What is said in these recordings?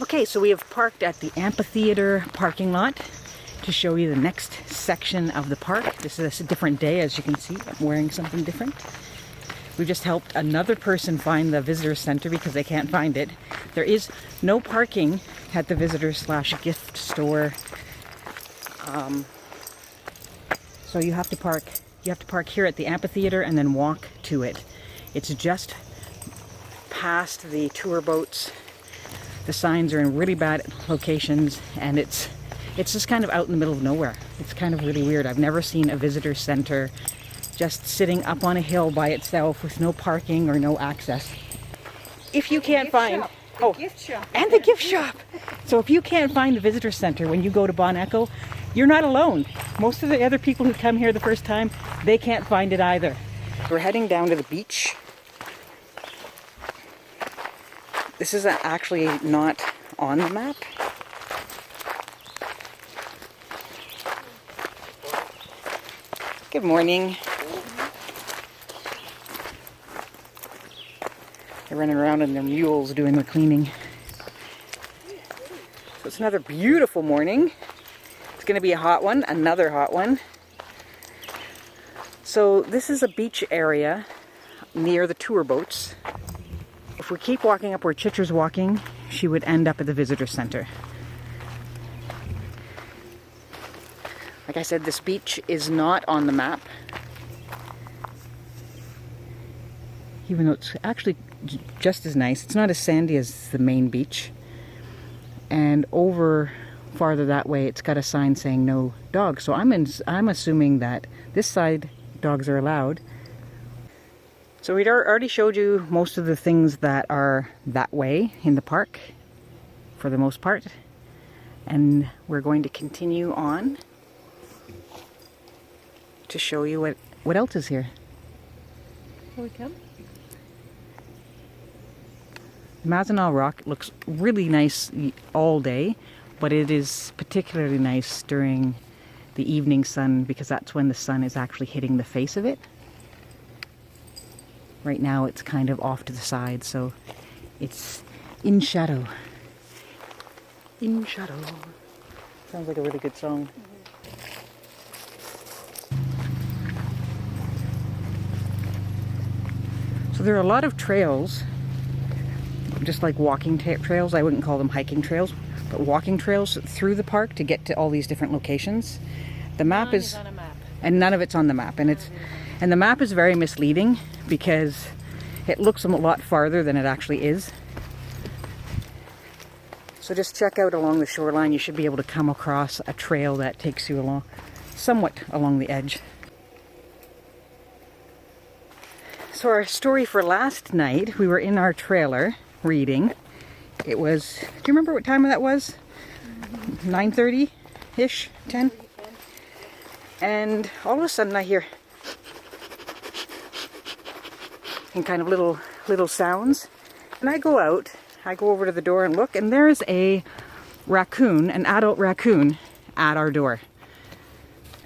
Okay, so we have parked at the amphitheater parking lot to show you the next section of the park. This is a different day, as you can see. I'm wearing something different. We've just helped another person find the visitor center because they can't find it. There is no parking at the visitor/gift store. So you have to park here at the amphitheater and then walk to it. It's just past the tour boats. The signs are in really bad locations, and it's just kind of out in the middle of nowhere. It's kind of really weird. I've never seen a visitor center just sitting up on a hill by itself with no parking or no access. If you can't find... Oh, gift shop. And the gift shop. So if you can't find the visitor center when you go to Bon Echo, you're not alone. Most of the other people who come here the first time, they can't find it either. We're heading down to the beach. This is actually not on the map. Good morning. They're running around in their mules doing the cleaning. So it's another beautiful morning. It's going to be a hot one, another hot one. So this is a beach area near the tour boats. If we keep walking up where Chitra's walking, she would end up at the visitor center. Like I said, this beach is not on the map. Even though it's actually just as nice. It's not as sandy as the main beach. And over farther that way, it's got a sign saying no dogs. So I'm assuming that this side dogs are allowed. So we'd already showed you most of the things that are that way in the park, for the most part. And we're going to continue on to show you what else is here. Shall we come? Mazinaw Rock looks really nice all day, but it is particularly nice during the evening sun because that's when the sun is actually hitting the face of it. Right now it's kind of off to the side, so it's in shadow. In shadow. Sounds like a really good song. So there are a lot of trails, just like walking trails. I wouldn't call them hiking trails, but walking trails through the park to get to all these different locations. The map is on a map, and none of it's on the map, and the map is very misleading because it looks a lot farther than it actually is. So just check out along the shoreline. You should be able to come across a trail that takes you along, somewhat along the edge. So our story for last night, we were in our trailer reading. It was, do you remember what time that was? 9:30-ish, 10? And all of a sudden I hear and kind of little sounds. And I go over to the door and look, and there's a raccoon, an adult raccoon, at our door.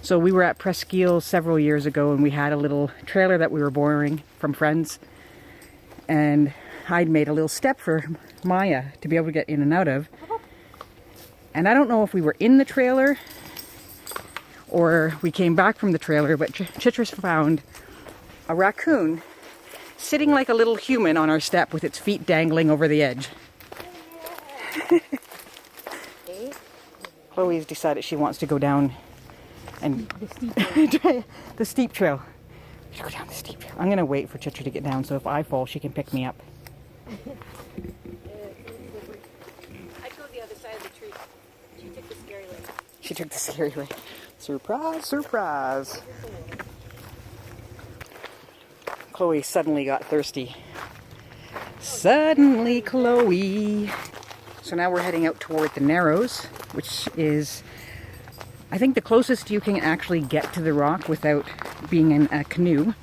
So we were at Presqu'île several years ago, and we had a little trailer that we were borrowing from friends. And I'd made a little step for Maya to be able to get in and out of. And I don't know if we were in the trailer or we came back from the trailer, but Chitra's found a raccoon sitting like a little human on our step with its feet dangling over the edge. Chloe's decided she wants to go down and the steep trail. We should go down the steep trail. I'm going to wait for Chitra to get down, so if I fall, she can pick me up. I'd go the other side of the tree. She took the scary way. She took the scary way. Surprise, surprise. Chloe suddenly got thirsty. Suddenly, Chloe. So now we're heading out toward the Narrows, which is, I think, the closest you can actually get to the rock without being in a canoe.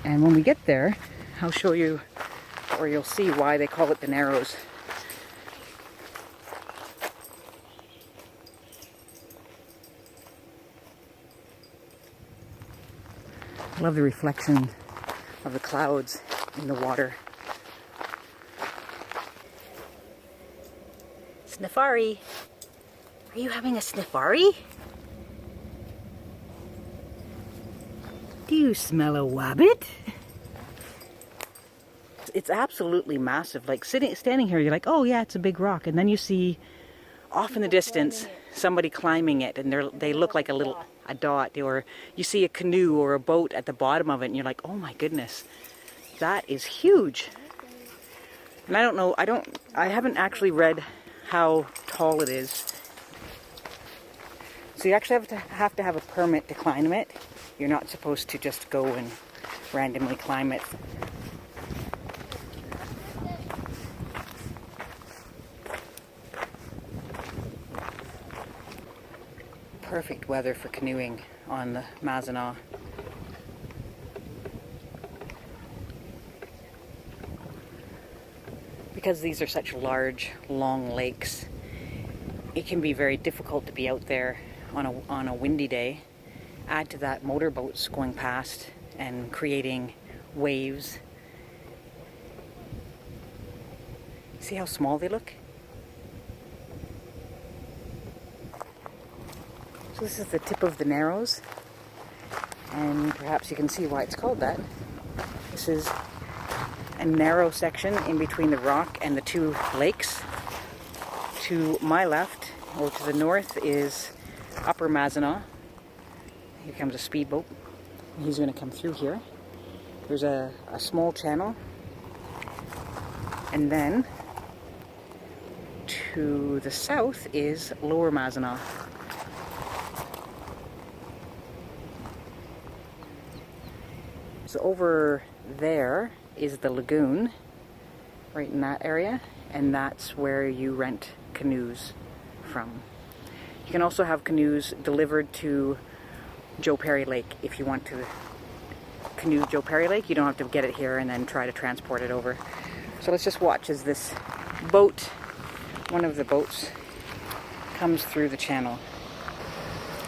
And when we get there, I'll show you, or you'll see why they call it the Narrows. I love the reflection of the clouds in the water. Sniffari. Are you having a sniffari? Do you smell a wabbit? It's absolutely massive. Like standing here, you're like, oh yeah, it's a big rock. And then you see off in the distance somebody climbing it, and they look like a dot. Or you see a canoe or a boat at the bottom of it, and you're like, oh my goodness, that is huge. And I don't know, I haven't actually read how tall it is. So you actually have to have a permit to climb it. You're not supposed to just go and randomly climb it. Perfect weather for canoeing on the Mazinaw. Because these are such large, long lakes, it can be very difficult to be out there on a windy day. Add to that motorboats going past and creating waves. See how small they look? So this is the tip of the Narrows, and perhaps you can see why it's called that. This is a narrow section in between the rock and the two lakes. To my left, or to the north, is Upper Mazinaw. Here comes a speedboat. He's going to come through here. There's a small channel. And then to the south is Lower Mazinaw. So over there is the lagoon, right in that area, and that's where you rent canoes from. You can also have canoes delivered to Joe Perry Lake if you want to canoe Joe Perry Lake. You don't have to get it here and then try to transport it over. So let's just watch as this boat, one of the boats, comes through the channel.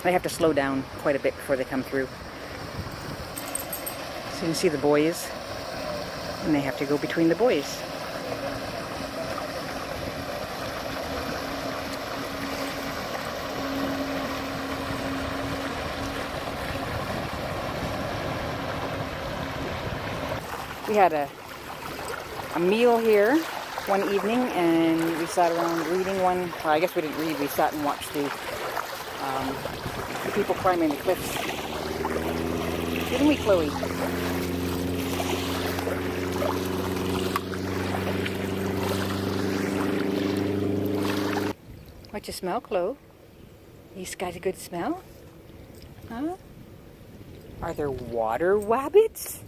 They have to slow down quite a bit before they come through. So you can see the buoys, and they have to go between the buoys. We had a meal here one evening, and we sat around reading one. Well, I guess we didn't read. We sat and watched the people climbing the cliffs. Didn't we, Chloe? What you smell, Chloe? These got a good smell? Huh? Are there water wabbits?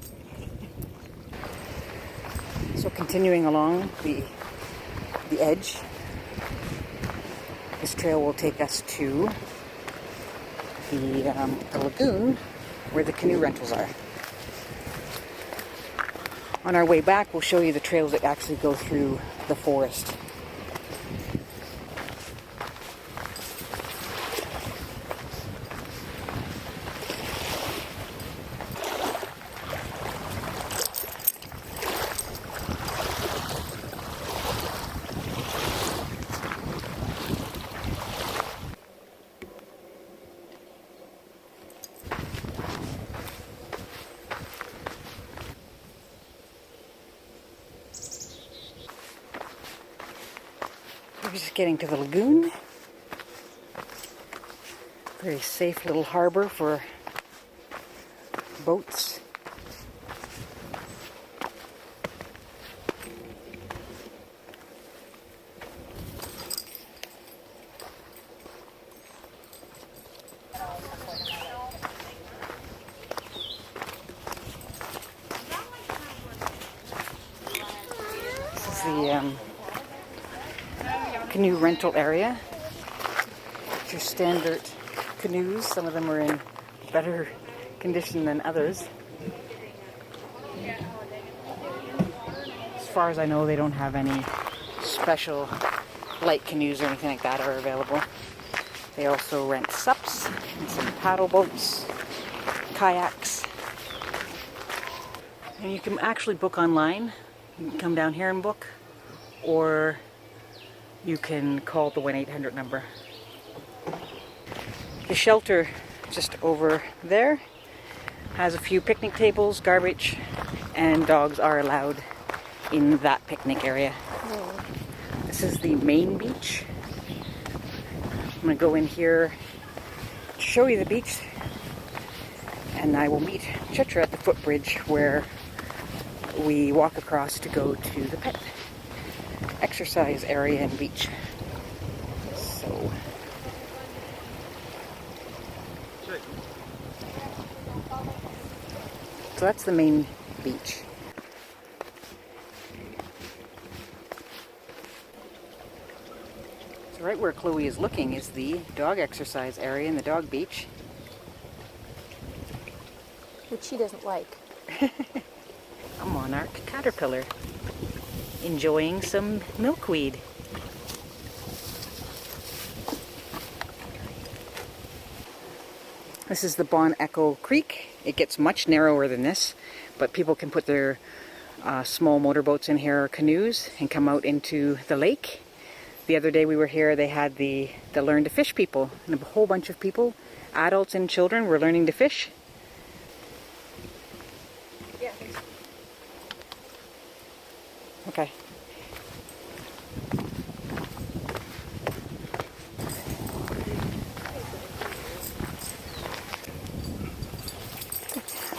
So continuing along the edge, this trail will take us to the lagoon where the canoe rentals are. On our way back, we'll show you the trails that actually go through the forest. We're just getting to the lagoon. Very safe little harbor for boats. This is the canoe rental area. It's your standard canoes. Some of them are in better condition than others. As far as I know, they don't have any special light canoes or anything like that are available. They also rent SUPs and some paddle boats, kayaks. And you can actually book online. You can come down here and book, or you can call the 1-800 number. The shelter just over there has a few picnic tables, garbage, and dogs are allowed in that picnic area. This is the main beach. I'm going to go in here to show you the beach, and I will meet Chitra at the footbridge where we walk across to go to the pet exercise area and beach. So that's the main beach. So right where Chloe is looking is the dog exercise area and the dog beach. Which she doesn't like. A monarch caterpillar enjoying some milkweed. This is the Bon Echo Creek. It gets much narrower than this, but people can put their small motorboats in here or canoes and come out into the lake. The other day we were here, they had the Learn to Fish people, and a whole bunch of people, adults and children, were learning to fish. Yeah. Okay.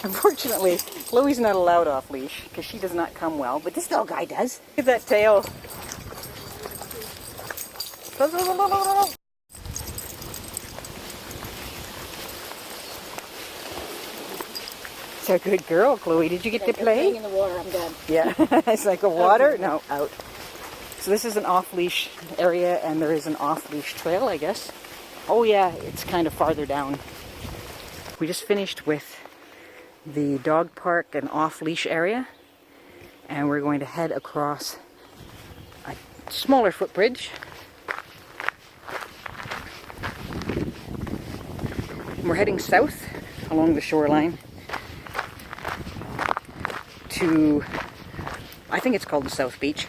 Unfortunately, Chloe's not allowed off leash because she does not come well, but this little guy does. Look at that tail. It's a good girl, Chloe. Did you get to play? In the water, I'm done. Yeah, it's like a water. No, out. So this is an off-leash area, and there is an off-leash trail, I guess. Oh yeah, it's kind of farther down. We just finished with the dog park and off-leash area, and we're going to head across a smaller footbridge. We're heading south along the shoreline to, I think it's called the South Beach.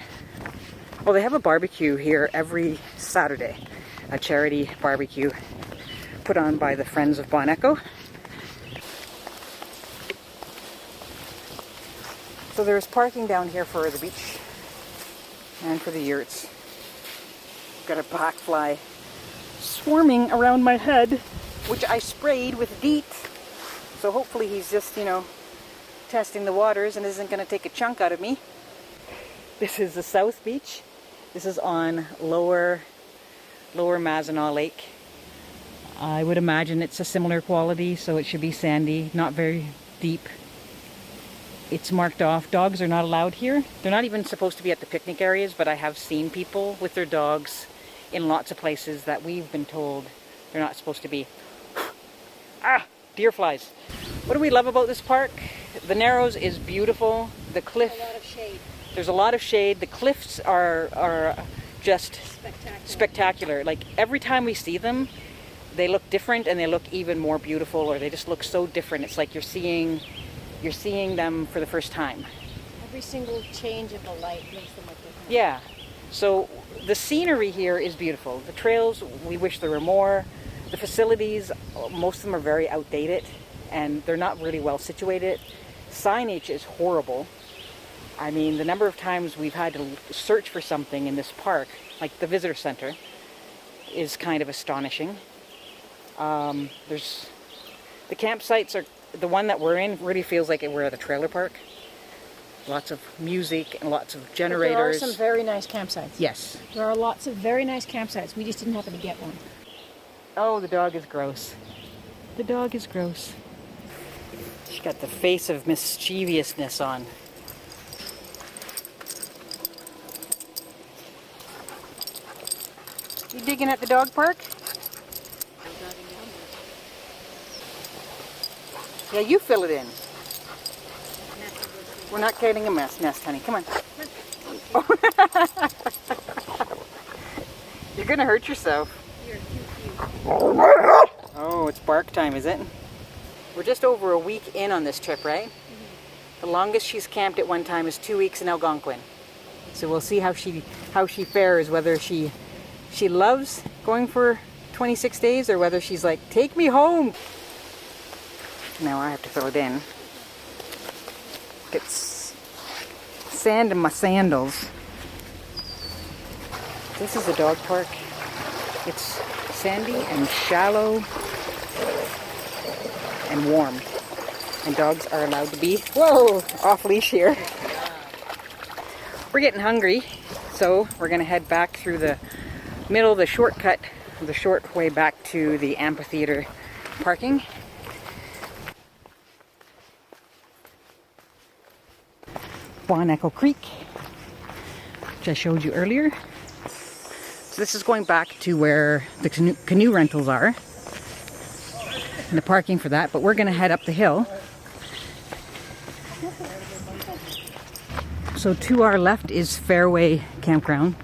Well, they have a barbecue here every Saturday, a charity barbecue put on by the Friends of Bon Echo. So there's parking down here for the beach and for the yurts. Got a black fly swarming around my head, which I sprayed with DEET. So hopefully he's just, testing the waters and isn't going to take a chunk out of me. This is the South Beach. This is on lower Mazinaw Lake. I would imagine it's a similar quality, so it should be sandy, not very deep. It's marked off. Dogs are not allowed here. They're not even supposed to be at the picnic areas, but I have seen people with their dogs in lots of places that we've been told they're not supposed to be. Ah, deer flies. What do we love about this park? The Narrows is beautiful. The cliff. A lot of shade. There's a lot of shade. The cliffs are just spectacular. Like every time we see them, they look different and they look even more beautiful, or they just look so different. It's like you're seeing them for the first time. Every single change of the light makes them look different. Yeah. So the scenery here is beautiful. The trails, we wish there were more. The facilities, most of them are very outdated and they're not really well situated. Signage is horrible. I mean, the number of times we've had to search for something in this park, like the Visitor Centre, is kind of astonishing. There's the campsites are the one that we're in really feels like we're at a trailer park. Lots of music and lots of generators. But there are some very nice campsites. Yes. There are lots of very nice campsites. We just didn't happen to get one. Oh, the dog is gross. The dog is gross. She's got the face of mischievousness on. You digging at the dog park? Yeah, you fill it in. We're not getting a mess nest, honey. Come on. You're gonna hurt yourself. You're cute. Oh, it's bark time, is it? We're just over a week in on this trip, right? Mm-hmm. The longest she's camped at one time is 2 weeks in Algonquin. So we'll see how she fares, whether she she loves going for 26 days or whether she's like, take me home. Now I have to fill it in. Get sand in my sandals. This is a dog park. It's sandy and shallow and warm. And dogs are allowed to be, whoa, off leash here. We're getting hungry, so we're gonna head back through the middle of the shortcut, the short way back to the amphitheater parking. Bon Echo Creek, which I showed you earlier. So this is going back to where the canoe rentals are and the parking for that, but we're gonna head up the hill. So to our left is Fairway Campground.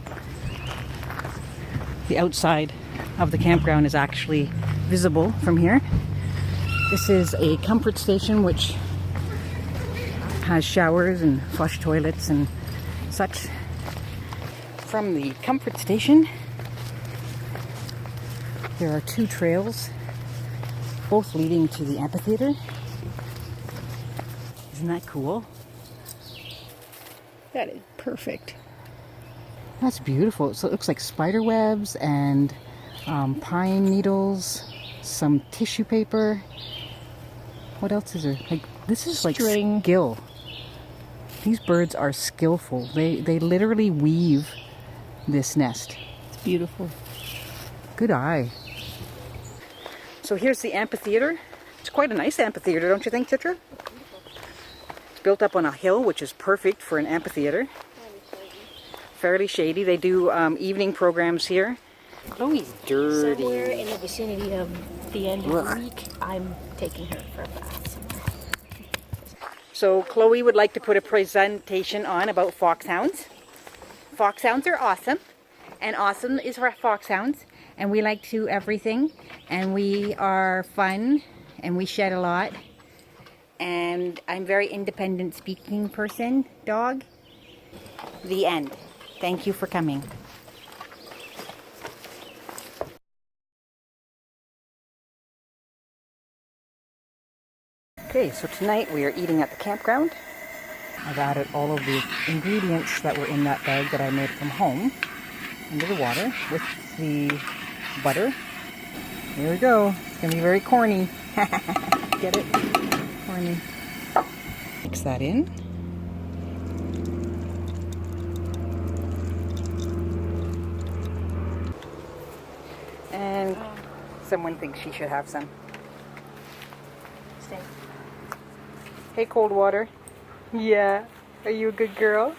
The outside of the campground is actually visible from here. This is a comfort station which has showers and flush toilets and such. From the comfort station, there are two trails, both leading to the amphitheater. Isn't that cool? That is perfect. That's beautiful. So it looks like spider webs and pine needles, some tissue paper. What else is there? Like, this is like String. skill. These birds are skillful. They literally weave this nest. It's beautiful. Good eye. So here's the amphitheater. It's quite a nice amphitheater, don't you think, Chitra? It's built up on a hill, which is perfect for an amphitheater. Fairly shady. They do evening programs here. Chloe's dirty. Somewhere in the vicinity of the end of the Ugh. week, I'm taking her for a bath. So Chloe would like to put a presentation on about foxhounds. Foxhounds are awesome, and awesome is for foxhounds, and we like to do everything, and we are fun, and we shed a lot, and I'm very independent speaking person, dog. The end. Thank you for coming. Okay, so tonight we are eating at the campground. I've added all of the ingredients that were in that bag that I made from home into the water with the butter. Here we go. It's gonna be very corny. Get it? Corny. Mix that in. And someone thinks she should have some. Stay. Hey, cold water. Yeah. Are you a good girl?